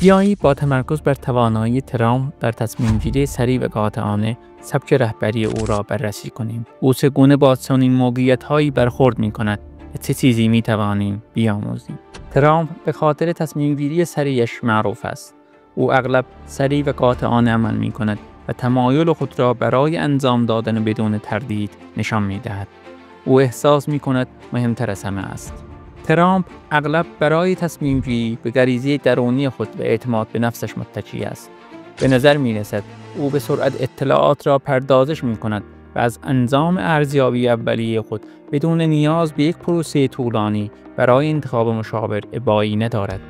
بیایید با تمرکز بر توانایی ترامپ در تصمیم‌گیری سریع و قاطعانه سبک رهبری او را بررسی کنیم. او چگونه با چنین موقعیت‌هایی برخورد می‌کند و چه چیزی می‌توانیم بیاموزیم. ترامپ به خاطر تصمیم‌گیری سریعش معروف است. او اغلب سریع و قاطعانه عمل می‌کند و تمایل خود را برای انجام دادن بدون تردید نشان می‌دهد. او احساس می‌کند مهمتر از همه است. ترامپ اغلب برای تصمیم‌گیری به غریزه درونی خود و اعتماد به نفسش متکی است. به نظر می‌رسد او به سرعت اطلاعات را پردازش می‌کند و از انجام ارزیابی اولیه خود بدون نیاز به یک پروسه طولانی برای انتخاب مشاور ابایی ندارد.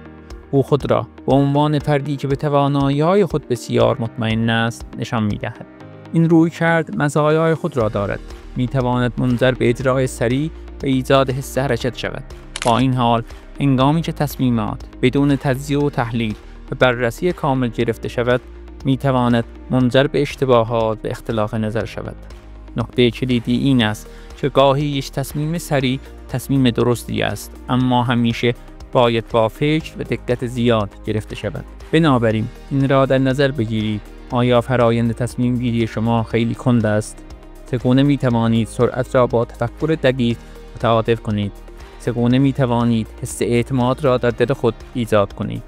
او خود را به عنوان فردی که به توانایی‌های خود بسیار مطمئن است نشان می‌دهد. این رویکرد مزایای خود را دارد. می‌تواند منجر به اجرای سریع و ایجاد حس حرکت شود. با این حال، هنگامی که تصمیمات بدون تجزیه و تحلیل و بررسی کامل گرفته شود، می‌تواند منجر به اشتباهات و اختلاف نظر شود. نکته کلیدی این است که گاهی یک تصمیم سریع تصمیم درستی است، اما همیشه باید با فکر و دقت زیاد گرفته شود. بنابراین این را در نظر بگیرید. آیا فرایند تصمیم گیری شما خیلی کند است؟ چگونه می‌توانید سرعت را با تفکر دقیق متعادل کنید؟ چگونه می‌توانید حس اعتماد را در دل خود ایجاد کنید؟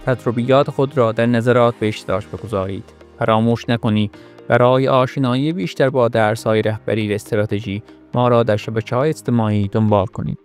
تجربیات خود را در نظرات به اشتراک بگذارید. فراموش نکنید برای آشنایی بیشتر با درس‌های رهبری و استراتژی ما را در شبکه‌های اجتماعی دنبال کنید.